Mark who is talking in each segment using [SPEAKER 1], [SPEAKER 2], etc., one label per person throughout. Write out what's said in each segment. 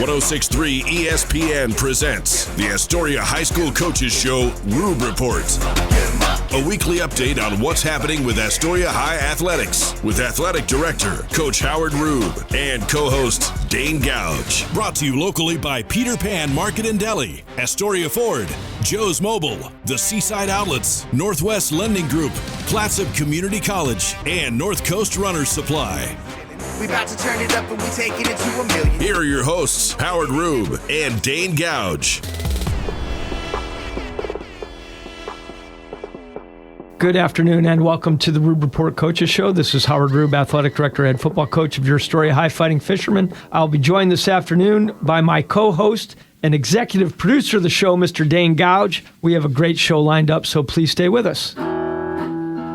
[SPEAKER 1] 106.3 ESPN presents the Astoria High School Coaches Show Rube Report. A weekly update on what's happening with Astoria High Athletics with Athletic Director Coach Howard Rube and co-host Dane Gouge. Brought to you locally by Peter Pan Market and Deli, Astoria Ford, Joe's Mobile, the Seaside Outlets, Northwest Lending Group, Clatsop Community College, and North Coast Runners Supply.
[SPEAKER 2] We about to turn it up and we taking it to a million.
[SPEAKER 1] Here are your hosts, Howard Rube and Dane Gouge.
[SPEAKER 3] Good afternoon and welcome to the Rube Report Coaches Show. This is Howard Rube, Athletic Director, Head Football Coach of your Astoria High Fighting Fishermen. I'll be joined this afternoon by my co-host and executive producer of the show, Mr. Dane Gouge. We have a great show lined up, so please stay with us.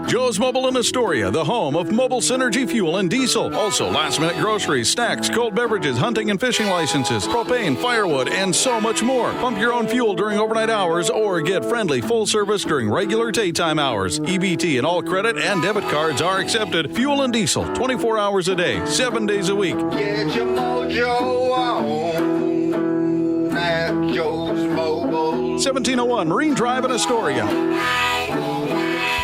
[SPEAKER 4] Joe's Mobile in Astoria, the home of Mobile Synergy Fuel and Diesel. Also, last-minute groceries, snacks, cold beverages, hunting and fishing licenses, propane, firewood, and so much more. Pump your own fuel during overnight hours or get friendly full service during regular daytime hours. EBT and all credit and debit cards are accepted. Fuel and Diesel, 24 hours a day, 7 days a week.
[SPEAKER 2] Get your mojo on at Joe's Mobile.
[SPEAKER 4] 1701 Marine Drive in Astoria.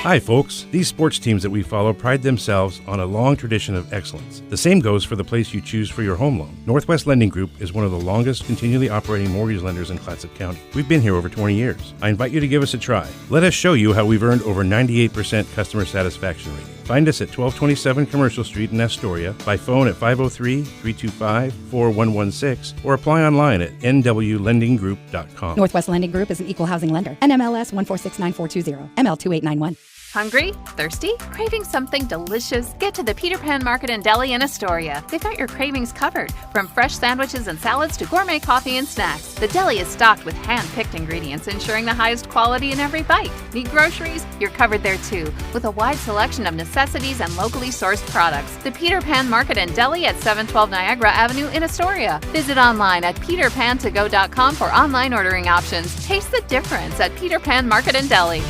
[SPEAKER 5] Hi folks, these sports teams that we follow pride themselves on a long tradition of excellence. The same goes for the place you choose for your home loan. Northwest Lending Group is one of the longest continually operating mortgage lenders in Clatsop County. We've been here over 20 years. I invite you to give us a try. Let us show you how we've earned over 98% customer satisfaction rating. Find us at 1227 Commercial Street in Astoria, by phone at 503-325-4116, or apply online at nwlendinggroup.com.
[SPEAKER 6] Northwest Lending Group is an equal housing lender. NMLS 1469420, ML2891.
[SPEAKER 7] Hungry? Thirsty? Craving something delicious? Get to the Peter Pan Market and Deli in Astoria. They've got your cravings covered. From fresh sandwiches and salads to gourmet coffee and snacks, the deli is stocked with hand-picked ingredients, ensuring the highest quality in every bite. Need groceries? You're covered there too, with a wide selection of necessities and locally sourced products. The Peter Pan Market and Deli at 712 Niagara Avenue in Astoria. Visit online at peterpantogo.com for online ordering options. Taste the difference at Peter Pan Market and Deli.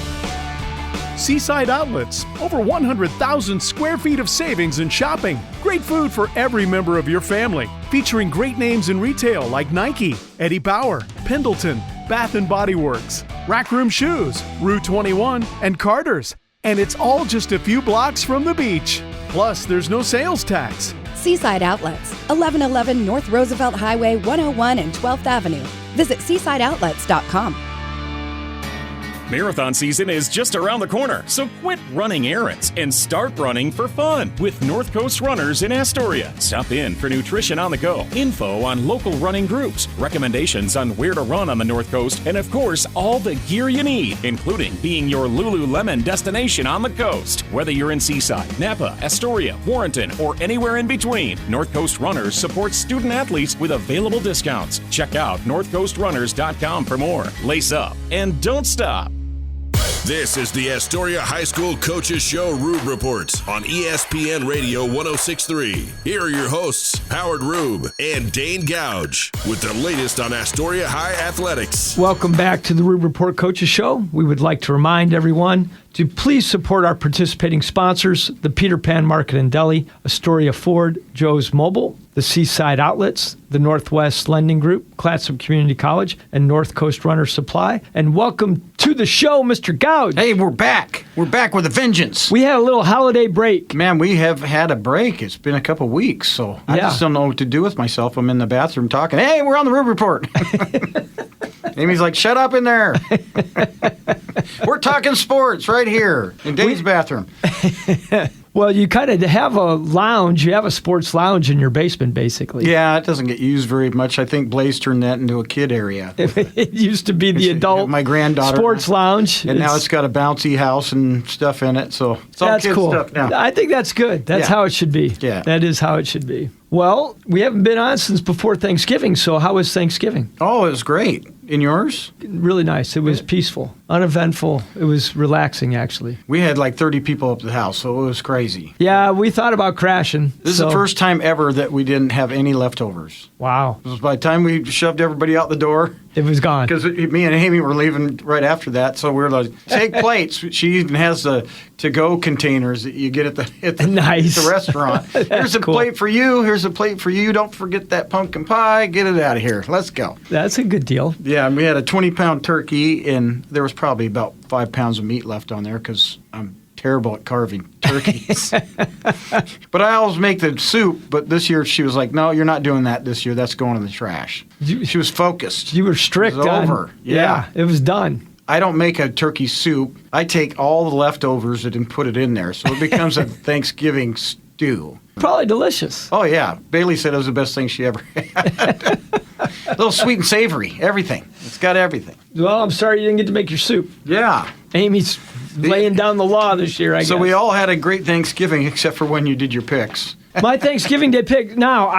[SPEAKER 8] Seaside Outlets, over 100,000 square feet of savings and shopping. Great food for every member of your family. Featuring great names in retail like Nike, Eddie Bauer, Pendleton, Bath & Body Works, Rack Room Shoes, Rue 21, and Carter's. And it's all just a few blocks from the beach. Plus, there's no sales tax.
[SPEAKER 6] Seaside Outlets, 1111 North Roosevelt Highway 101 and 12th Avenue. Visit seasideoutlets.com.
[SPEAKER 9] Marathon season is just around the corner, so quit running errands and start running for fun with North Coast Runners in Astoria. Stop in for nutrition on the go, info on local running groups, recommendations on where to run on the North Coast, and of course, all the gear you need, including being your Lululemon destination on the coast. Whether you're in Seaside, Napa, Astoria, Warrenton, or anywhere in between, North Coast Runners supports student athletes with available discounts. Check out northcoastrunners.com for more. Lace up and don't stop.
[SPEAKER 1] This is the Astoria High School Coaches Show Rube Report on ESPN Radio 106.3. Here are your hosts, Howard Rube and Dane Gouge, with the latest on Astoria High Athletics.
[SPEAKER 3] Welcome back to the Rube Report Coaches Show. We would like to remind everyone to please support our participating sponsors, the Peter Pan Market and Deli, Astoria Ford, Joe's Mobile, the Seaside Outlets, the Northwest Lending Group, Clatsop Community College, and North Coast Runner Supply. And welcome to the show, Mr. Gouge.
[SPEAKER 10] Hey, we're back. We're back with a vengeance.
[SPEAKER 3] We had a little holiday break.
[SPEAKER 10] Man, we have had a break. It's been a couple weeks, so I just don't know what to do with myself. I'm in the bathroom talking, hey, we're on the Rube Report. Amy's like, shut up in there. We're talking sports right here in Dane's bathroom.
[SPEAKER 3] Well, you kind of have a lounge. You have a sports lounge in your basement, basically.
[SPEAKER 10] Yeah, it doesn't get used very much. I think Blaze turned that into a kid area.
[SPEAKER 3] It used to be the adult
[SPEAKER 10] my granddaughter
[SPEAKER 3] sports lounge.
[SPEAKER 10] And now it's got a bouncy house and stuff in it. So it's all kid
[SPEAKER 3] cool.
[SPEAKER 10] stuff now.
[SPEAKER 3] I think that's good. That's how it should be.
[SPEAKER 10] Yeah.
[SPEAKER 3] That is how it should be. Well, we haven't been on since before Thanksgiving, so how was Thanksgiving?
[SPEAKER 10] Oh, it was great. In yours?
[SPEAKER 3] Really nice. It was peaceful, uneventful. It was relaxing, actually.
[SPEAKER 10] We had like 30 people up at the house, so it was crazy.
[SPEAKER 3] Yeah, we thought about crashing.
[SPEAKER 10] This is the first time ever that we didn't have any leftovers.
[SPEAKER 3] Wow.
[SPEAKER 10] By the time we shoved everybody out the door,
[SPEAKER 3] It was gone.
[SPEAKER 10] Because me and Amy were leaving right after that, so we were like, take plates. She even has the to-go containers that you get at the
[SPEAKER 3] nice.
[SPEAKER 10] restaurant. Here's a plate for you. Here's a plate for you. Don't forget that pumpkin pie. Get it out of here. Let's go.
[SPEAKER 3] That's a good deal.
[SPEAKER 10] Yeah, and we had a 20-pound turkey, and there was probably about 5 pounds of meat left on there because I'm terrible at carving turkeys. But I always make the soup, but this year she was like, no, you're not doing that this year. That's going in the trash. She was focused.
[SPEAKER 3] You were strict.
[SPEAKER 10] It was over.
[SPEAKER 3] Yeah, it was done.
[SPEAKER 10] I don't make a turkey soup. I take all the leftovers and put it in there, so it becomes a Thanksgiving stew.
[SPEAKER 3] Probably delicious.
[SPEAKER 10] Oh, yeah. Bailey said it was the best thing she ever had. A little sweet and savory. Everything. It's got everything.
[SPEAKER 3] Well, I'm sorry you didn't get to make your soup.
[SPEAKER 10] Yeah.
[SPEAKER 3] Amy's laying down the law this year, I guess.
[SPEAKER 10] So we all had a great Thanksgiving except for when you did your picks.
[SPEAKER 3] My Thanksgiving Day pick. Now,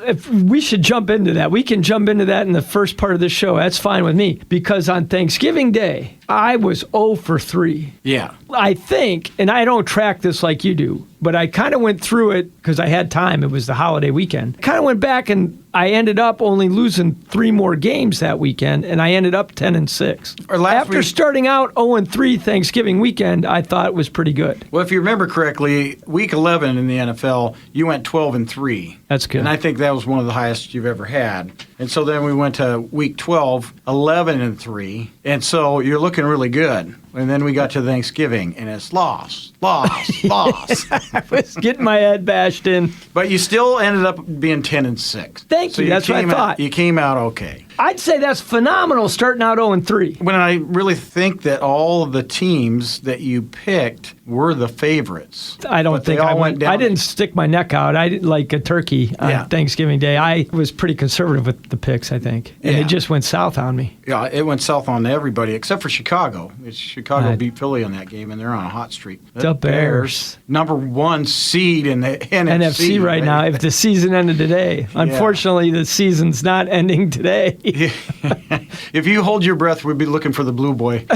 [SPEAKER 3] if we should jump into that. We can jump into that in the first part of the show. That's fine with me. Because on Thanksgiving Day, I was 0 for 3.
[SPEAKER 10] Yeah.
[SPEAKER 3] I think, and I don't track this like you do, but I kind of went through it because I had time. It was the holiday weekend. Kind of went back and I ended up only losing 3 more games that weekend, and I ended up 10-6. After starting out 0-3 Thanksgiving weekend, I thought it was pretty good.
[SPEAKER 10] Well, if you remember correctly, week 11 in the NFL, you went 12-3.
[SPEAKER 3] That's good.
[SPEAKER 10] And I think that was one of the highest you've ever had. And so then we went to week 12, 11-3. And so you're looking really good. And then we got to Thanksgiving, and it's loss.
[SPEAKER 3] I was getting my head bashed in.
[SPEAKER 10] But you still ended up being 10-6.
[SPEAKER 3] Thank you. That's what I thought.
[SPEAKER 10] You came out okay.
[SPEAKER 3] I'd say that's phenomenal starting out 0-3.
[SPEAKER 10] When I really think that all of the teams that you picked were the favorites.
[SPEAKER 3] I don't think I went down. I didn't stick my neck out. I didn't like a turkey on Thanksgiving Day. I was pretty conservative with the picks, I think. And it just went south on me.
[SPEAKER 10] Yeah, it went south on everybody except for Chicago. Chicago beat Philly on that game, and they're on a hot streak.
[SPEAKER 3] The Bears.
[SPEAKER 10] Number 1 seed in the NFC
[SPEAKER 3] right now, if the season ended today. Unfortunately, the season's not ending today.
[SPEAKER 10] If you hold your breath, we'd be looking for the blue boy.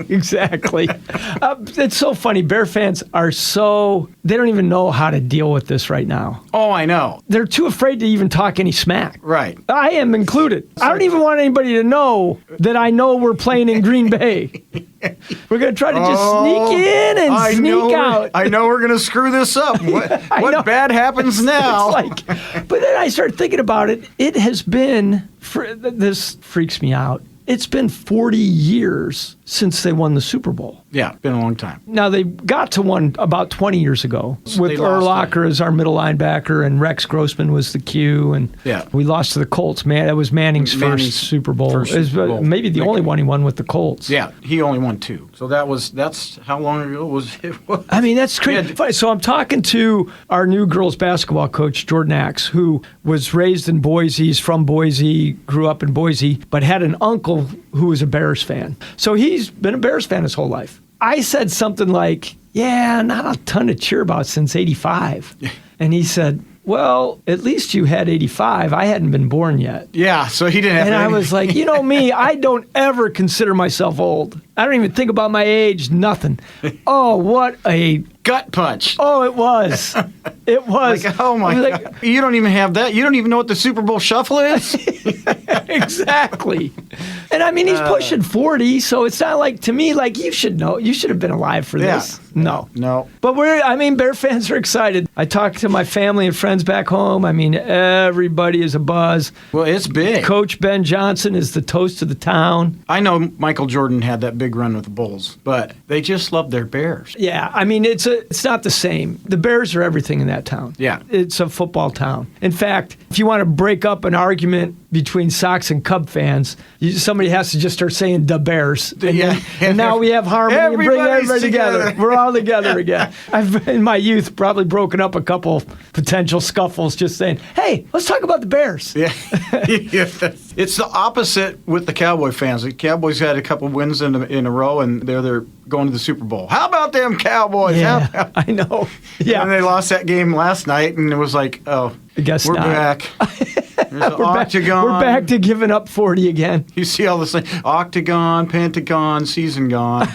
[SPEAKER 3] Exactly. It's so funny. Bear fans are they don't even know how to deal with this right now.
[SPEAKER 10] Oh, I know.
[SPEAKER 3] They're too afraid to even talk any smack.
[SPEAKER 10] Right.
[SPEAKER 3] I am included. I don't even want anybody to know that I know we're playing in Green Bay. We're going to try to just sneak in and sneak out.
[SPEAKER 10] I know we're going to screw this up. What bad happens now?
[SPEAKER 3] But then I started thinking about it. It has been, this freaks me out. It's been 40 years since they won the Super Bowl.
[SPEAKER 10] Yeah, it's been a long time.
[SPEAKER 3] Now, they got to one about 20 years ago with Urlacher as our middle linebacker and Rex Grossman was the Q. And we lost to the Colts. Man, that was Manning's first Super Bowl. Maybe the only one he won with the Colts.
[SPEAKER 10] Yeah, he only won 2. So that's how long ago was it?
[SPEAKER 3] I mean, that's crazy. So I'm talking to our new girls basketball coach, Jordan Axe, who was raised in Boise. He's from Boise, grew up in Boise, but had an uncle who was a Bears fan. So he's been a Bears fan his whole life. I said something like, not a ton to cheer about since 85. And he said, well, at least you had 85. I hadn't been born yet.
[SPEAKER 10] Yeah, so he didn't have
[SPEAKER 3] And I was like, you know me, I don't ever consider myself old. I don't even think about my age, nothing. Oh, what a
[SPEAKER 10] gut punch.
[SPEAKER 3] Oh, it was. It was.
[SPEAKER 10] Like, oh, my God. You don't even have that. You don't even know what the Super Bowl shuffle is?
[SPEAKER 3] Exactly. And I mean, he's pushing 40, so it's not like, to me, like, you should know. You should have been alive for this. No. But Bear fans are excited. I talked to my family and friends back home. I mean, everybody is abuzz.
[SPEAKER 10] Well, it's big.
[SPEAKER 3] Coach Ben Johnson is the toast of the town.
[SPEAKER 10] I know Michael Jordan had that big run with the Bulls, but they just love their Bears.
[SPEAKER 3] Yeah, I mean, it's not the same. The Bears are everything in that town.
[SPEAKER 10] Yeah.
[SPEAKER 3] It's a football town. In fact, if you want to break up an argument between Sox and Cub fans, somebody has to just start saying the Bears. And now we have harmony and bring everybody together. We're all together again. I've, in my youth, probably broken up a couple potential scuffles just saying, hey, let's talk about the Bears.
[SPEAKER 10] Yeah. It's the opposite with the Cowboy fans. The Cowboys had a couple wins in a row, and they're going to the Super Bowl. How about them Cowboys?
[SPEAKER 3] Yeah, I know. Yeah.
[SPEAKER 10] And they lost that game last night, and it was like, oh,
[SPEAKER 3] I guess
[SPEAKER 10] we're
[SPEAKER 3] not.
[SPEAKER 10] Back.
[SPEAKER 3] We're back to giving up 40 again.
[SPEAKER 10] You see all this thing, octagon, pentagon, season gone.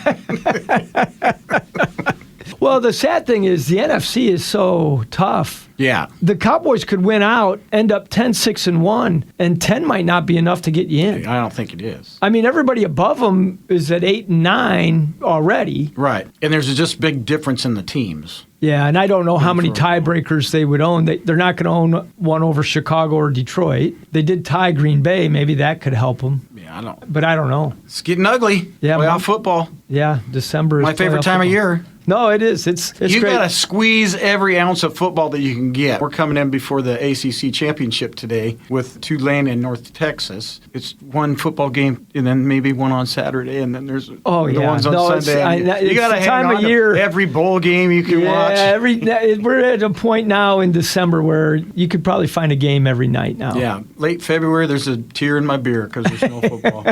[SPEAKER 3] Well, the sad thing is the NFC is so tough.
[SPEAKER 10] Yeah.
[SPEAKER 3] The Cowboys could win out, end up 10-6-1, and 10 might not be enough to get you in.
[SPEAKER 10] I don't think it is.
[SPEAKER 3] I mean, everybody above them is at 8-9 already.
[SPEAKER 10] Right. And there's just big difference in the teams.
[SPEAKER 3] Yeah, and I don't know how many tiebreakers they would own. They're not going to own one over Chicago or Detroit. They did tie Green Bay. Maybe that could help them.
[SPEAKER 10] Yeah, I don't.
[SPEAKER 3] But I don't know.
[SPEAKER 10] It's getting ugly.
[SPEAKER 3] Yeah,
[SPEAKER 10] playoff football.
[SPEAKER 3] Yeah, December is
[SPEAKER 10] my favorite time of year.
[SPEAKER 3] No, it is. It's
[SPEAKER 10] you
[SPEAKER 3] great.
[SPEAKER 10] got to squeeze every ounce of football that you can get. We're coming in before the ACC championship today with Tulane and North Texas. It's one football game and then maybe one on Saturday, and then there's the ones on Sunday. You got to hang on to every bowl game you can watch.
[SPEAKER 3] We're at a point now in December where you could probably find a game every night now.
[SPEAKER 10] Yeah, late February, there's a tear in my beer because there's no football.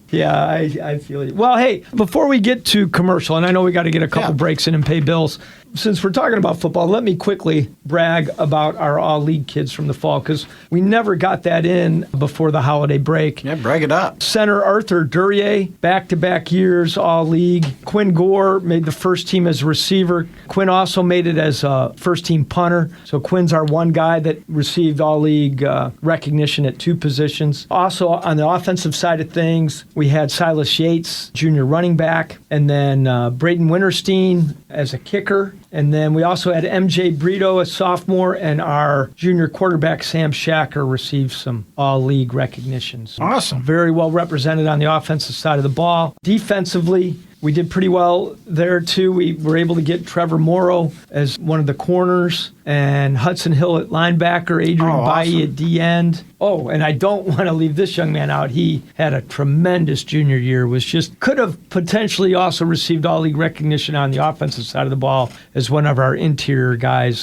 [SPEAKER 3] Yeah, I feel you. Well, hey, before we get to commercial, and I know we got to get a couple breaks in and pay bills, since we're talking about football, let me quickly brag about our all-league kids from the fall, because we never got that in before the holiday break.
[SPEAKER 10] Yeah, brag it up.
[SPEAKER 3] Center Arthur Duryea, back-to-back years all-league. Quinn Gore made the first team as a receiver. Quinn also made it as a first-team punter. So Quinn's our one guy that received all-league recognition at 2 positions. Also, on the offensive side of things, we had Silas Yates, junior running back, and then Braden Winterstein as a kicker. And then we also had MJ Brito, a sophomore, and our junior quarterback, Sam Shacker, received some all-league recognitions.
[SPEAKER 10] Awesome.
[SPEAKER 3] Very well represented on the offensive side of the ball. Defensively, we did pretty well there, too. We were able to get Trevor Morrow as one of the corners and Hudson Hill at linebacker, Adrian Bailly at D-end. Oh, and I don't want to leave this young man out. He had a tremendous junior year, could have potentially also received all-league recognition on the offensive side of the ball as one of our interior guys,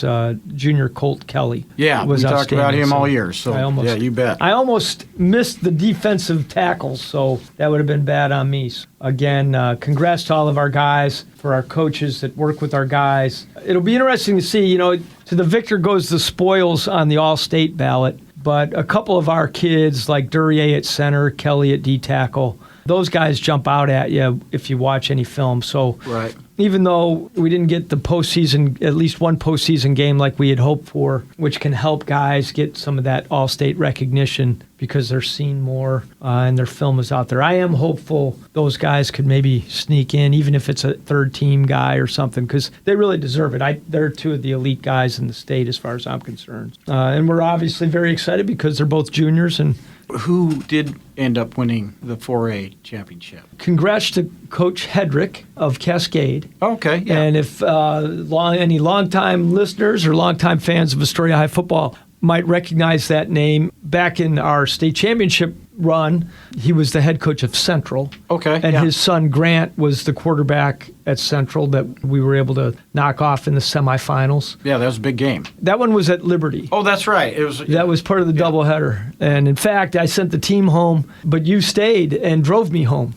[SPEAKER 3] junior Colt Kelly.
[SPEAKER 10] Yeah, we talked about him all year, so yeah, you bet.
[SPEAKER 3] I almost missed the defensive tackles, so that would have been bad on me. So again, congrats to all of our guys, for our coaches that work with our guys. It'll be interesting to see, to the victor goes the spoils on the all-state ballot, but a couple of our kids, like Duryea at center, Kelly at D-tackle, those guys jump out at you if you watch any film. So
[SPEAKER 10] right.
[SPEAKER 3] Even though we didn't get the postseason, at least one postseason game like we had hoped for, which can help guys get some of that all-state recognition because they're seen more and their film is out there. I am hopeful those guys could maybe sneak in, even if it's a third-team guy or something, because they really deserve it. They're 2 of the elite guys in the state as far as I'm concerned. And we're obviously very excited because they're both juniors. And
[SPEAKER 10] who did end up winning the 4A championship?
[SPEAKER 3] Congrats to Coach Hedrick of Cascade.
[SPEAKER 10] Okay, yeah.
[SPEAKER 3] And if any longtime listeners or longtime fans of Astoria High football might recognize that name, back in our state championship run, he was the head coach of Central.
[SPEAKER 10] Okay,
[SPEAKER 3] and his son Grant was the quarterback at Central that we were able to knock off in the semifinals.
[SPEAKER 10] Yeah, that was a big game.
[SPEAKER 3] That one was at Liberty.
[SPEAKER 10] Oh, that's right.
[SPEAKER 3] That was part of the doubleheader. And in fact, I sent the team home, but you stayed and drove me home.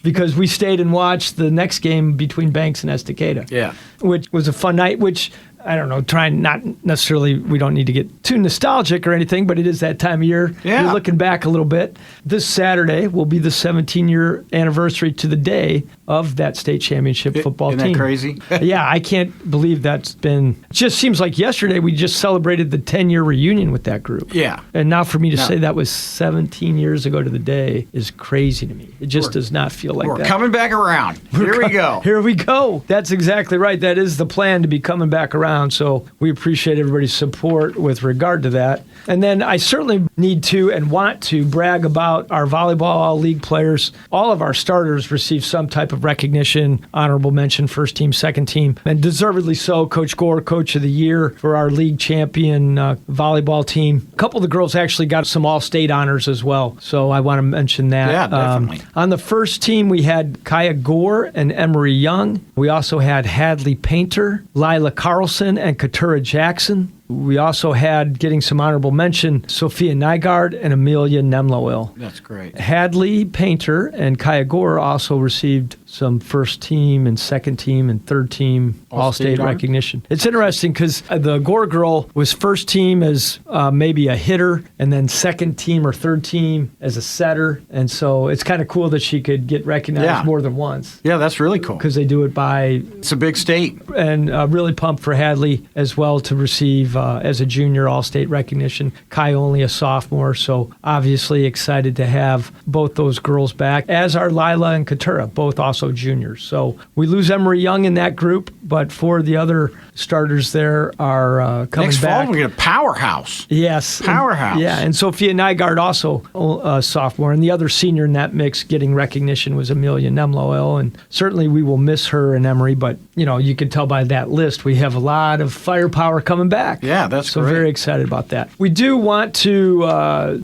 [SPEAKER 3] Because we stayed and watched the next game between Banks and Estacada.
[SPEAKER 10] Yeah.
[SPEAKER 3] Which was a fun night, which, I don't know, trying not necessarily, we don't need to get too nostalgic or anything, but it is that time of year.
[SPEAKER 10] Yeah.
[SPEAKER 3] You're looking back a little bit. This Saturday will be the 17-year anniversary to the day of that state championship football team.
[SPEAKER 10] Isn't that crazy?
[SPEAKER 3] Yeah, I can't believe that's been, it just seems like yesterday we just celebrated the 10-year reunion with that group.
[SPEAKER 10] Yeah.
[SPEAKER 3] And now for me to say that was 17 years ago to the day is crazy to me. It just does not feel like that.
[SPEAKER 10] We're coming back around. Here we go.
[SPEAKER 3] Here we go. That's exactly right. That is the plan, to be coming back around. So we appreciate everybody's support with regard to that. And then I certainly need to and want to brag about our volleyball all-league players. All of our starters received some type of recognition, honorable mention, first team, second team, and deservedly so. Coach Gore, Coach of the Year for our league champion volleyball team. A couple of the girls actually got some all-state honors as well, so I want to mention that.
[SPEAKER 10] Yeah, definitely.
[SPEAKER 3] On the first team, we had Kaya Gore and Emery Young. We also had Hadley Painter, Lila Carlson, and Katura Jackson. We also had, getting some honorable mention, Sophia Nygaard and Amelia Nemloil.
[SPEAKER 10] That's great.
[SPEAKER 3] Hadley Painter and Kaya Gore also received some first team and second team and third team All-State recognition. It's interesting because the Gore girl was first team as maybe a hitter and then second team or third team as a setter. And so it's kind of cool that she could get recognized more than once.
[SPEAKER 10] Yeah, that's really cool.
[SPEAKER 3] Because they do it by...
[SPEAKER 10] It's a big state.
[SPEAKER 3] And really pumped for Hadley as well to receive as a junior All-State recognition. Kai only a sophomore, so obviously excited to have both those girls back, as are Lila and Katura, both also juniors. So we lose Emery Young in that group, but four of the other starters there are coming
[SPEAKER 10] Next
[SPEAKER 3] back.
[SPEAKER 10] fall, we get a powerhouse.
[SPEAKER 3] Yes.
[SPEAKER 10] Powerhouse.
[SPEAKER 3] And Sophia Nygaard also a sophomore, and the other senior in that mix getting recognition was Amelia Nemloil, and certainly we will miss her and Emery, but you can tell by that list we have a lot of firepower coming back.
[SPEAKER 10] Yeah, that's
[SPEAKER 3] so
[SPEAKER 10] great.
[SPEAKER 3] Very excited about that. We do want to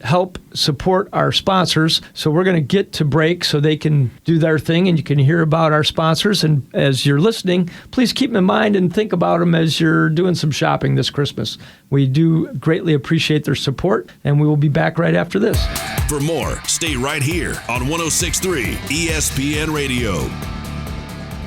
[SPEAKER 3] help support our sponsors, so we're going to get to break so they can do their thing and you can hear about our sponsors. And as you're listening, please keep them in mind and think about them as you're doing some shopping this Christmas. We do greatly appreciate their support, and we will be back right after this.
[SPEAKER 1] For more, stay right here on 106.3 ESPN Radio.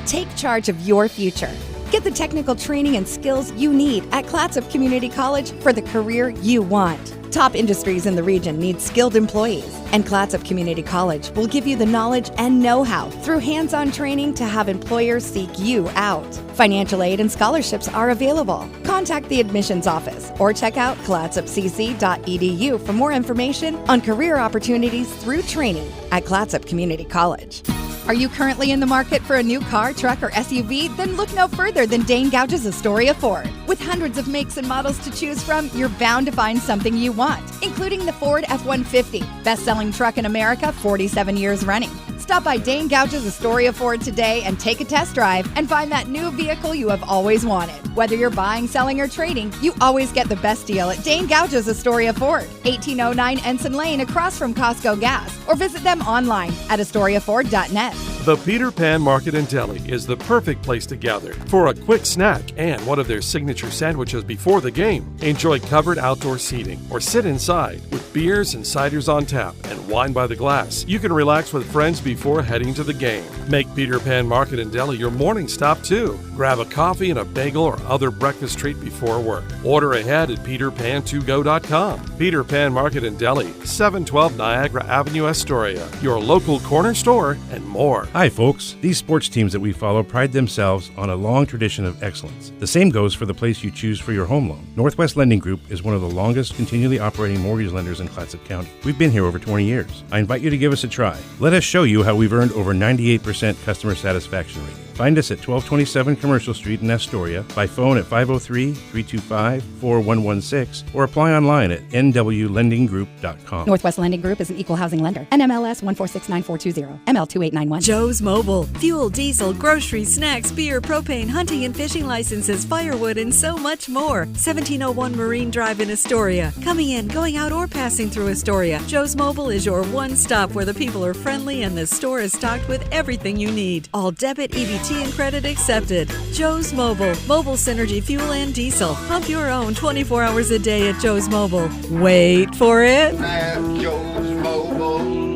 [SPEAKER 6] Take charge of your future. Get the technical training and skills you need at Clatsop Community College for the career you want. Top industries in the region need skilled employees, and Clatsop Community College will give you the knowledge and know-how through hands-on training to have employers seek you out. Financial aid and scholarships are available. Contact the admissions office or check out clatsopcc.edu for more information on career opportunities through training at Clatsop Community College. Are you currently in the market for a new car, truck, or SUV? Then look no further than Dane Gouge's Astoria Ford. With hundreds of makes and models to choose from, you're bound to find something you want, including the Ford F-150, best-selling truck in America, 47 years running. Stop by Dane Gouge's Astoria Ford today and take a test drive and find that new vehicle you have always wanted. Whether you're buying, selling, or trading, you always get the best deal at Dane Gouge's Astoria Ford, 1809 Ensign Lane across from Costco Gas, or visit them online at AstoriaFord.net.
[SPEAKER 11] The Peter Pan Market and Deli is the perfect place to gather for a quick snack and one of their signature sandwiches before the game. Enjoy covered outdoor seating or sit inside with beers and ciders on tap and wine by the glass. You can relax with friends before heading to the game. Make Peter Pan Market and Deli your morning stop too. Grab a coffee and a bagel or other breakfast treat before work. Order ahead at peterpan2go.com. Peter Pan Market and Deli, 712 Niagara Avenue, Astoria. Your local corner store and more.
[SPEAKER 5] Hi, folks. These sports teams that we follow pride themselves on a long tradition of excellence. The same goes for the place you choose for your home loan. Northwest Lending Group is one of the longest continually operating mortgage lenders in Clatsop County. We've been here over 20 years. I invite you to give us a try. Let us show you how we've earned over 98% customer satisfaction rating. Find us at 1227 Commercial Street in Astoria, by phone at 503-325-4116, or apply online at nwlendinggroup.com.
[SPEAKER 6] Northwest Lending Group is an equal housing lender. NMLS 1469420, ML2891.
[SPEAKER 12] Joe's Mobile. Fuel, diesel, groceries, snacks, beer, propane, hunting and fishing licenses, firewood, and so much more. 1701 Marine Drive in Astoria. Coming in, going out, or passing through Astoria, Joe's Mobile is your one stop where the people are friendly and the store is stocked with everything you need. All debit, EBT, and credit accepted. Joe's Mobile. Mobile Synergy fuel and diesel. Pump your own 24 hours a day at Joe's Mobile. Wait for it.
[SPEAKER 2] At Joe's Mobile.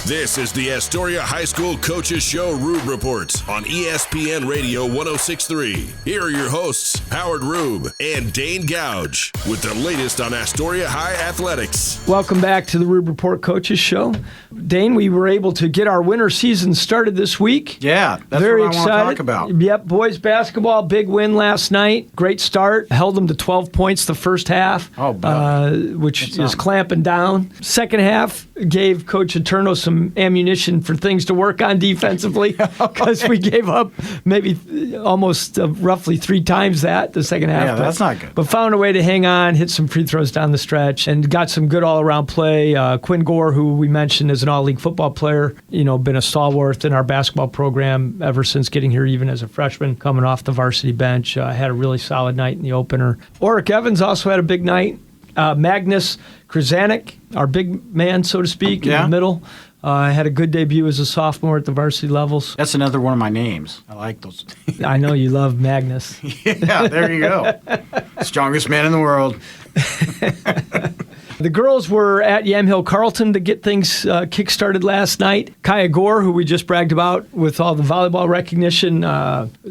[SPEAKER 1] This is the Astoria High School Coaches Show Rube Report on ESPN Radio 106.3. Here are your hosts, Howard Rube and Dane Gouge, with the latest on Astoria High athletics.
[SPEAKER 3] Welcome back to the Rube Report Coaches Show. Dane, we were able to get our winter season started this week.
[SPEAKER 10] Yeah, that's
[SPEAKER 3] Very
[SPEAKER 10] what I
[SPEAKER 3] excited.
[SPEAKER 10] want to talk about.
[SPEAKER 3] Yep, boys basketball, big win last night. Great start. Held them to 12 points the first half, which is clamping down. Second half gave Coach Eterno some ammunition for things to work on defensively because we gave up maybe almost roughly 3 times that the second half.
[SPEAKER 10] Yeah, that's not good.
[SPEAKER 3] But found a way to hang on, hit some free throws down the stretch, and got some good all-around play. Quinn Gore, who we mentioned is an all-league football player, been a stalwart in our basketball program ever since getting here, even as a freshman, coming off the varsity bench, had a really solid night in the opener. Oric Evans also had a big night. Magnus Krasanik, our big man, so to speak, in the middle. Had a good debut as a sophomore at the varsity levels.
[SPEAKER 10] That's another one of my names. I like those.
[SPEAKER 3] I know you love Magnus.
[SPEAKER 10] Yeah, there you go. Strongest man in the world.
[SPEAKER 3] The girls were at Yamhill Carlton to get things kick-started last night. Kaya Gore, who we just bragged about with all the volleyball recognition,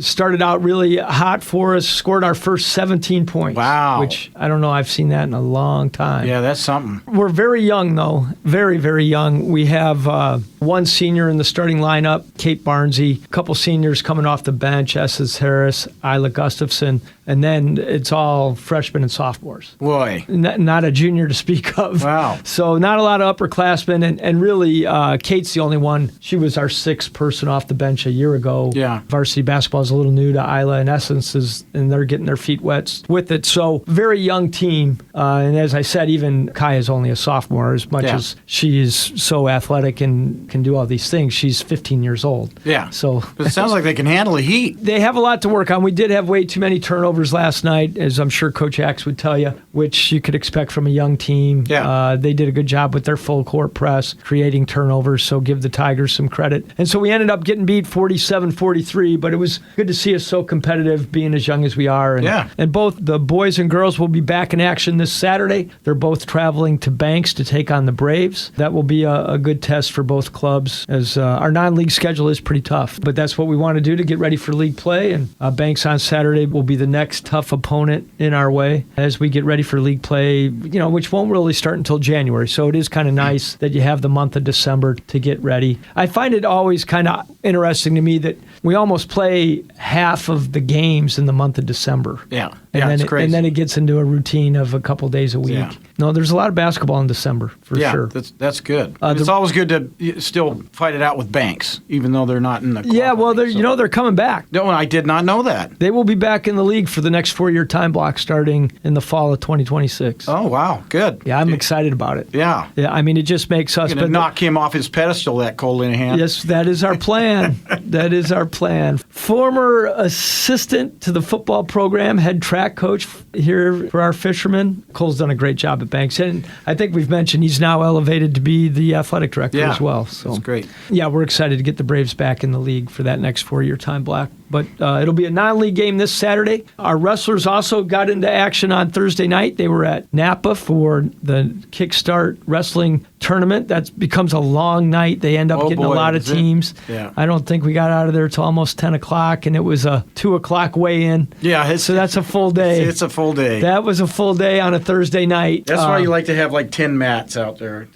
[SPEAKER 3] started out really hot for us, scored our first 17 points.
[SPEAKER 10] Wow.
[SPEAKER 3] Which, I don't know, I've seen that in a long time.
[SPEAKER 10] Yeah, that's something.
[SPEAKER 3] We're very young, though. Very, very young. We have one senior in the starting lineup, Kate Barnsey, a couple seniors coming off the bench, Essence Harris, Isla Gustafson, and then it's all freshmen and sophomores.
[SPEAKER 10] Boy.
[SPEAKER 3] Not a junior to speak of.
[SPEAKER 10] Wow.
[SPEAKER 3] So not a lot of upperclassmen, and really, Kate's the only one. She was our sixth person off the bench a year ago.
[SPEAKER 10] Yeah.
[SPEAKER 3] Varsity basketball is a little new to Isla and Essence, and they're getting their feet wet with it. So very young team. And as I said, even Kaya's only a sophomore, as much as she is so athletic and can do all these things. She's 15 years old.
[SPEAKER 10] Yeah.
[SPEAKER 3] So
[SPEAKER 10] it sounds like they can handle the heat.
[SPEAKER 3] They have a lot to work on. We did have way too many turnovers last night, as I'm sure Coach Axe would tell you, which you could expect from a young team.
[SPEAKER 10] Yeah.
[SPEAKER 3] They did a good job with their full court press, creating turnovers, so give the Tigers some credit. And so we ended up getting beat 47-43, but it was good to see us so competitive, being as young as we are. And both the boys and girls will be back in action this Saturday. They're both traveling to Banks to take on the Braves. That will be a good test for both clubs, as our non-league schedule is pretty tough. But that's what we want to do to get ready for league play. And Banks on Saturday will be the next tough opponent in our way as we get ready for league play, which won't really start until January. So it is kind of nice that you have the month of December to get ready. I find it always kind of interesting to me that we almost play half of the games in the month of December.
[SPEAKER 10] Yeah.
[SPEAKER 3] And
[SPEAKER 10] crazy.
[SPEAKER 3] And then it gets into a routine of a couple days a week.
[SPEAKER 10] Yeah.
[SPEAKER 3] No, there's a lot of basketball in December, for sure.
[SPEAKER 10] That's good. It's always good to still fight it out with Banks, even though they're not in the club.
[SPEAKER 3] Yeah, well, they're coming back.
[SPEAKER 10] No, I did not know that.
[SPEAKER 3] They will be back in the league for the next 4-year time block starting in the fall of 2026.
[SPEAKER 10] Oh, wow. Good.
[SPEAKER 3] Yeah, I'm excited about it.
[SPEAKER 10] Yeah.
[SPEAKER 3] Yeah, I mean, it just makes us...
[SPEAKER 10] You're going to knock him off his pedestal, that Cole Linehan.
[SPEAKER 3] Yes, that is our plan. That is our plan. Former assistant to the football program, head track coach here for our fishermen. Cole's done a great job at Banks. And I think we've mentioned he's now elevated to be the athletic director as well. So
[SPEAKER 10] that's great.
[SPEAKER 3] Yeah, we're excited to get the Braves back in the league for that next 4-year time block. But it'll be a non-league game this Saturday. Our wrestlers also got into action on Thursday night. They were at Napa for the Kickstart Wrestling Tournament. That becomes a long night. They end up getting a lot of teams.
[SPEAKER 10] Yeah.
[SPEAKER 3] I don't think we got out of there till almost 10 o'clock, and it was a 2 o'clock weigh-in.
[SPEAKER 10] Yeah.
[SPEAKER 3] So that's a full day.
[SPEAKER 10] It's a full day.
[SPEAKER 3] That was a full day on a Thursday night.
[SPEAKER 10] That's why you like to have like 10 mats out there.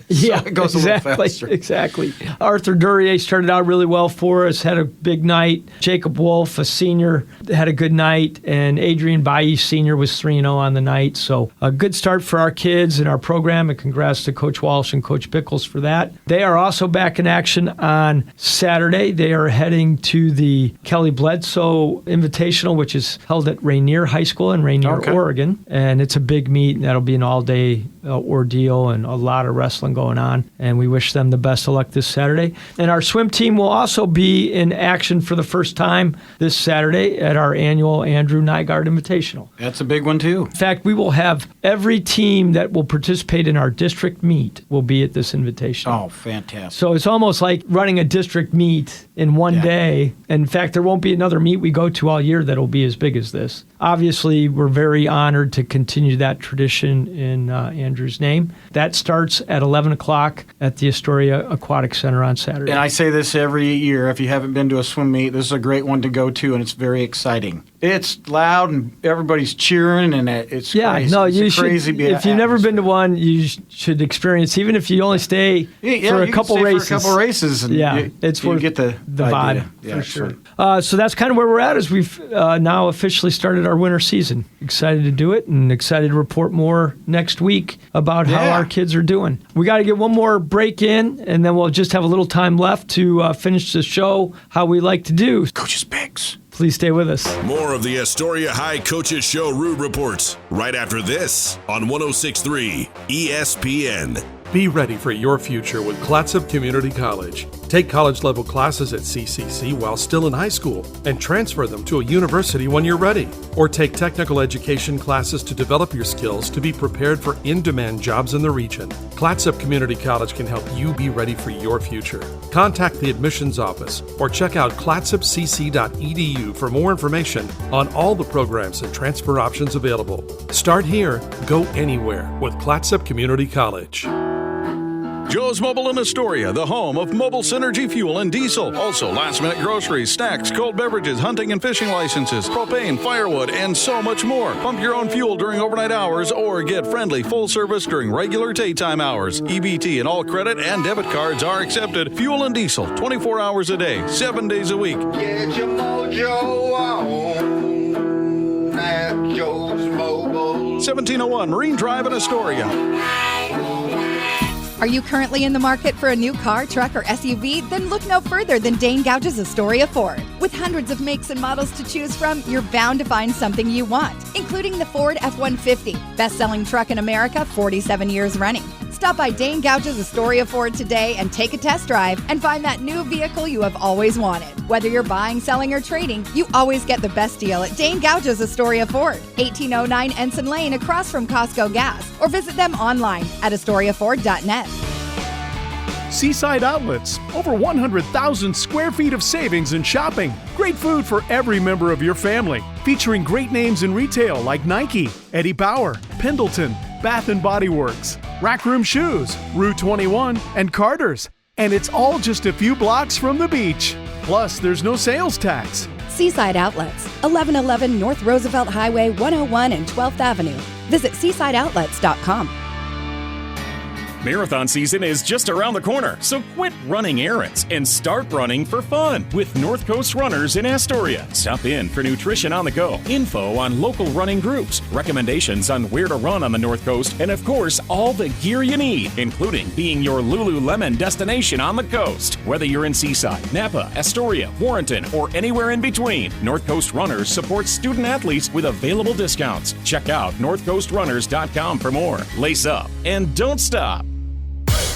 [SPEAKER 3] Yeah,
[SPEAKER 10] it goes
[SPEAKER 3] exactly,
[SPEAKER 10] a little faster.
[SPEAKER 3] Exactly. Arthur Duryea started out really well for us, had a big night. Jacob Wolf, a senior, had a good night, and Adrian Bailly, senior, was 3-0 on the night. So a good start for our kids and our program, and congrats to Coach Walsh and Coach Pickles for that. They are also back in action on Saturday. They are heading to the Kelly Bledsoe Invitational, which is held at Rainier High School in Rainier, Oregon. And it's a big meet, and that'll be an all-day ordeal and a lot of wrestling going on. And we wish them the best of luck this Saturday. And our swim team will also be in action for the first time this Saturday at our annual Andrew Nygaard Invitational.
[SPEAKER 10] That's a big one, too.
[SPEAKER 3] In fact, we will have every team that will participate in our district meet will be at this invitation.
[SPEAKER 10] Oh, fantastic.
[SPEAKER 3] So it's almost like running a district meet in one day. In fact, there won't be another meet we go to all year that'll be as big as this. Obviously, we're very honored to continue that tradition in Andrew's name. That starts at 11 o'clock at the Astoria Aquatic Center on Saturday.
[SPEAKER 10] And I say this every year. If you haven't been to a swim meet, this is a great one to go to, and it's very exciting. It's loud, and everybody's cheering, and it's crazy.
[SPEAKER 3] No,
[SPEAKER 10] it's
[SPEAKER 3] you
[SPEAKER 10] a
[SPEAKER 3] should.
[SPEAKER 10] crazy
[SPEAKER 3] If you've never been to one, you should experience. Even if you only stay for a couple races.
[SPEAKER 10] For a couple races, and
[SPEAKER 3] it's
[SPEAKER 10] you
[SPEAKER 3] worth
[SPEAKER 10] get the
[SPEAKER 3] vibe for sure. So that's kind of where we're at as we've now officially started our winter season. Excited to do it, and excited to report more next week about how our kids are doing. We got to get one more break in, and then we'll just have a little time left to finish the show how we like to do.
[SPEAKER 10] Coach's Picks.
[SPEAKER 3] Please stay with us.
[SPEAKER 1] More of the Astoria High Coaches Show Rube Reports right after this on 106.3 ESPN.
[SPEAKER 11] Be ready for your future with Clatsop Community College. Take college-level classes at CCC while still in high school and transfer them to a university when you're ready. Or take technical education classes to develop your skills to be prepared for in-demand jobs in the region. Clatsop Community College can help you be ready for your future. Contact the admissions office or check out clatsopcc.edu for more information on all the programs and transfer options available. Start here, go anywhere with Clatsop Community College.
[SPEAKER 4] Joe's Mobile in Astoria, the home of Mobile Synergy Fuel and Diesel. Also, last-minute groceries, snacks, cold beverages, hunting and fishing licenses, propane, firewood, and so much more. Pump your own fuel during overnight hours or get friendly full service during regular daytime hours. EBT and all credit and debit cards are accepted. Fuel and Diesel, 24 hours a day, 7 days a week.
[SPEAKER 2] Get your mojo on at Joe's Mobile.
[SPEAKER 4] 1701 Marine Drive in Astoria.
[SPEAKER 6] Are you currently in the market for a new car, truck, or SUV? Then look no further than Dane Gouge's Astoria Ford. With hundreds of makes and models to choose from, you're bound to find something you want, including the Ford F-150, best-selling truck in America, 47 years running. Stop by Dane Gouge's Astoria Ford today and take a test drive and find that new vehicle you have always wanted. Whether you're buying, selling, or trading, you always get the best deal at Dane Gouge's Astoria Ford, 1809 Ensign Lane across from Costco Gas, or visit them online at AstoriaFord.net.
[SPEAKER 8] Seaside Outlets, over 100,000 square feet of savings and shopping. Great food for every member of your family. Featuring great names in retail like Nike, Eddie Bauer, Pendleton, Bath & Body Works, Rack Room Shoes, Rue 21, and Carter's. And it's all just a few blocks from the beach. Plus, there's no sales tax.
[SPEAKER 6] Seaside Outlets, 1111 North Roosevelt Highway 101 and 12th Avenue. Visit seasideoutlets.com.
[SPEAKER 9] Marathon season is just around the corner, so quit running errands and start running for fun with North Coast Runners in Astoria. Stop in for nutrition on the go, info on local running groups, recommendations on where to run on the North Coast, and of course, all the gear you need, including being your Lululemon destination on the coast. Whether you're in Seaside, Napa, Astoria, Warrenton, or anywhere in between, North Coast Runners supports student athletes with available discounts. Check out northcoastrunners.com for more. Lace up and don't stop.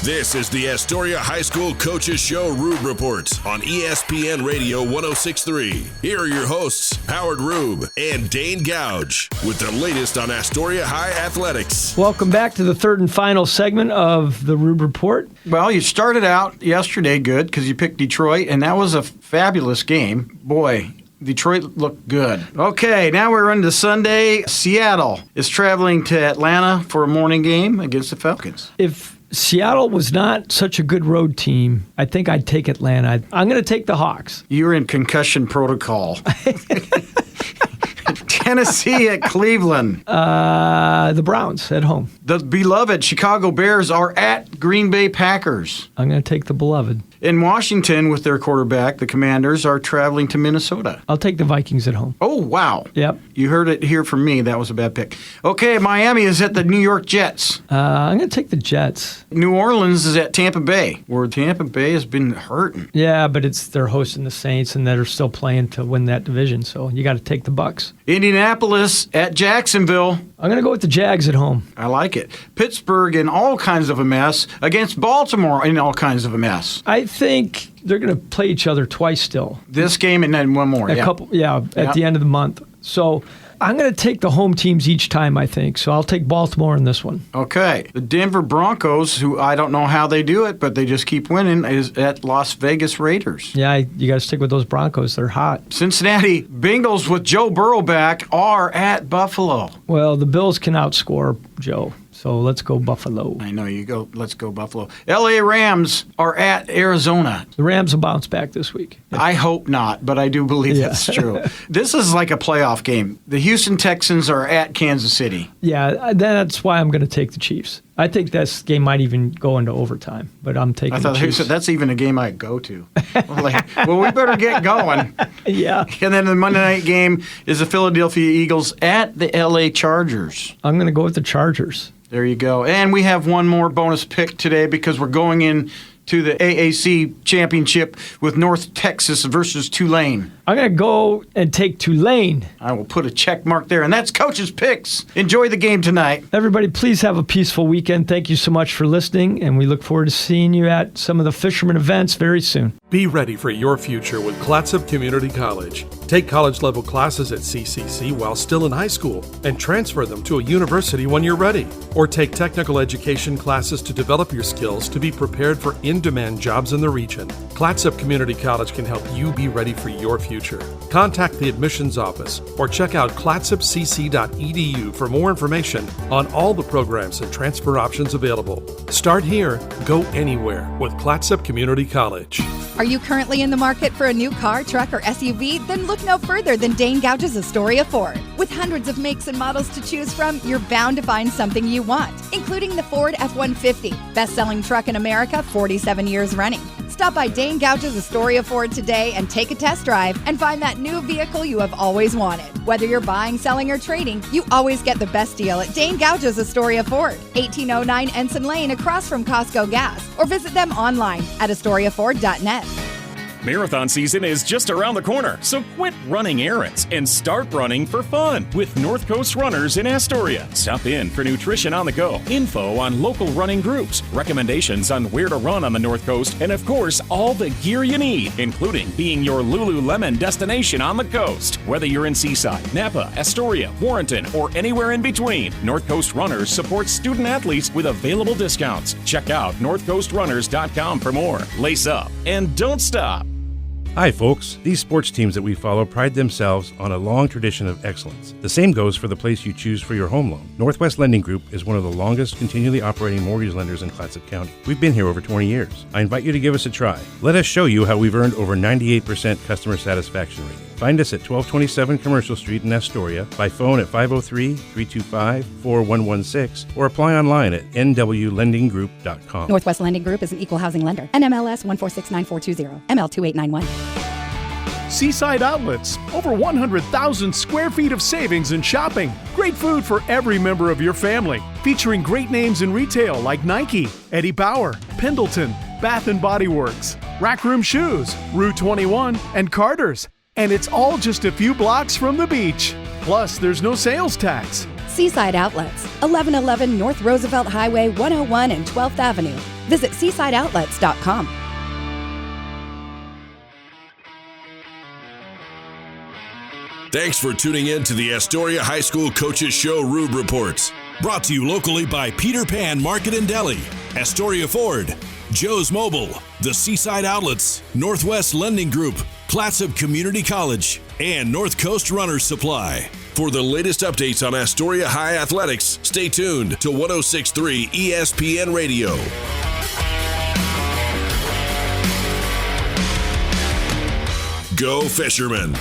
[SPEAKER 1] This is the Astoria High School Coaches Show Rube Report on ESPN Radio 106.3. Here are your hosts, Howard Rube and Dane Gouge, with the latest on Astoria High athletics.
[SPEAKER 3] Welcome back to the third and final segment of the Rube Report.
[SPEAKER 10] Well, you started out yesterday good because you picked Detroit, and that was a fabulous game. Boy, Detroit looked good. Okay, now we're into Sunday. Seattle is traveling to Atlanta for a morning game against the Falcons.
[SPEAKER 3] If Seattle was not such a good road team, I think I'd take Atlanta. I'm going to take the Hawks.
[SPEAKER 10] You're in concussion protocol. Tennessee at Cleveland.
[SPEAKER 3] The Browns at home.
[SPEAKER 10] The beloved Chicago Bears are at Green Bay Packers.
[SPEAKER 3] I'm going to take the beloved.
[SPEAKER 10] In Washington, with their quarterback, the Commanders are traveling to Minnesota.
[SPEAKER 3] I'll take the Vikings at home.
[SPEAKER 10] Oh, wow.
[SPEAKER 3] Yep.
[SPEAKER 10] You heard it here from me. That was a bad pick. Okay, Miami is at the New York Jets.
[SPEAKER 3] I'm going to take the Jets.
[SPEAKER 10] New Orleans is at Tampa Bay, where Tampa Bay has been hurting.
[SPEAKER 3] Yeah, but they're hosting the Saints, and they're still playing to win that division, so you got to take the Bucks.
[SPEAKER 10] Indianapolis at Jacksonville.
[SPEAKER 3] I'm going to go with the Jags at home.
[SPEAKER 10] I like it. Pittsburgh in all kinds of a mess against Baltimore in all kinds of a mess.
[SPEAKER 3] I think they're going to play each other twice still.
[SPEAKER 10] This game and then one more.
[SPEAKER 3] At the end of the month. So I'm going to take the home teams each time, I think. So I'll take Baltimore in this one.
[SPEAKER 10] Okay. The Denver Broncos, who I don't know how they do it, but they just keep winning, is at Las Vegas Raiders.
[SPEAKER 3] Yeah, you got to stick with those Broncos. They're hot.
[SPEAKER 10] Cincinnati Bengals with Joe Burrow back are at Buffalo.
[SPEAKER 3] Well, the Bills can outscore Joe. So let's go Buffalo.
[SPEAKER 10] I know you go. Let's go Buffalo. L.A. Rams are at Arizona.
[SPEAKER 3] The Rams will bounce back this week.
[SPEAKER 10] I hope not, but I do believe that's true. This is like a playoff game. The Houston Texans are at Kansas City.
[SPEAKER 3] Yeah, that's why I'm going to take the Chiefs. I think this game might even go into overtime, but I'm taking the Chiefs.
[SPEAKER 10] I thought that's even a game I'd go to. Well, we better get going.
[SPEAKER 3] Yeah.
[SPEAKER 10] And then the Monday night game is the Philadelphia Eagles at the L.A. Chargers.
[SPEAKER 3] I'm going to go with the Chargers.
[SPEAKER 10] There you go. And we have one more bonus pick today because we're going in to the AAC championship with North Texas versus Tulane.
[SPEAKER 3] I'm going to go and take Tulane.
[SPEAKER 10] I will put a check mark there, and that's Coach's Picks. Enjoy the game tonight.
[SPEAKER 3] Everybody, please have a peaceful weekend. Thank you so much for listening, and we look forward to seeing you at some of the Fisherman events very soon.
[SPEAKER 11] Be ready for your future with Clatsop Community College. Take college-level classes at CCC while still in high school and transfer them to a university when you're ready. Or take technical education classes to develop your skills to be prepared for in-demand jobs in the region. Clatsop Community College can help you be ready for your future. Contact the admissions office or check out clatsopcc.edu for more information on all the programs and transfer options available. Start here, go anywhere with Clatsop Community College.
[SPEAKER 6] Are you currently in the market for a new car, truck, or SUV? Then look no further than Dane Gouge's Astoria Ford. With hundreds of makes and models to choose from, you're bound to find something you want, including the Ford F-150, best-selling truck in America, 47 years running. Stop by Dane Gouge's Astoria Ford today and take a test drive and find that new vehicle you have always wanted. Whether you're buying, selling, or trading, you always get the best deal at Dane Gouge's Astoria Ford, 1809 Ensign Lane across from Costco Gas, or visit them online at AstoriaFord.net.
[SPEAKER 9] Marathon season is just around the corner, so quit running errands and start running for fun with North Coast Runners in Astoria. Stop in for nutrition on the go, info on local running groups, recommendations on where to run on the North Coast, and of course, all the gear you need, including being your Lululemon destination on the coast. Whether you're in Seaside, Napa, Astoria, Warrenton, or anywhere in between, North Coast Runners supports student athletes with available discounts. Check out northcoastrunners.com for more. Lace up and don't stop.
[SPEAKER 5] Hi, folks. These sports teams that we follow pride themselves on a long tradition of excellence. The same goes for the place you choose for your home loan. Northwest Lending Group is one of the longest continually operating mortgage lenders in Clatsop County. We've been here over 20 years. I invite you to give us a try. Let us show you how we've earned over 98% customer satisfaction rating. Find us at 1227 Commercial Street in Astoria, by phone at 503-325-4116, or apply online at nwlendinggroup.com.
[SPEAKER 6] Northwest Lending Group is an equal housing lender. NMLS 1469420, ML2891.
[SPEAKER 8] Seaside Outlets, over 100,000 square feet of savings and shopping. Great food for every member of your family. Featuring great names in retail like Nike, Eddie Bauer, Pendleton, Bath & Body Works, Rack Room Shoes, Rue 21, and Carter's. And it's all just a few blocks from the beach. Plus, there's no sales tax.
[SPEAKER 6] Seaside Outlets, 1111 North Roosevelt Highway 101 and 12th Avenue. Visit seasideoutlets.com.
[SPEAKER 1] Thanks for tuning in to the Astoria High School Coaches Show Rube Reports. Brought to you locally by Peter Pan Market and Deli, Astoria Ford, Joe's Mobile, the Seaside Outlets, Northwest Lending Group, Clatsop Community College, and North Coast Runners Supply. For the latest updates on Astoria High Athletics, stay tuned to 106.3 ESPN Radio. Go Fishermen!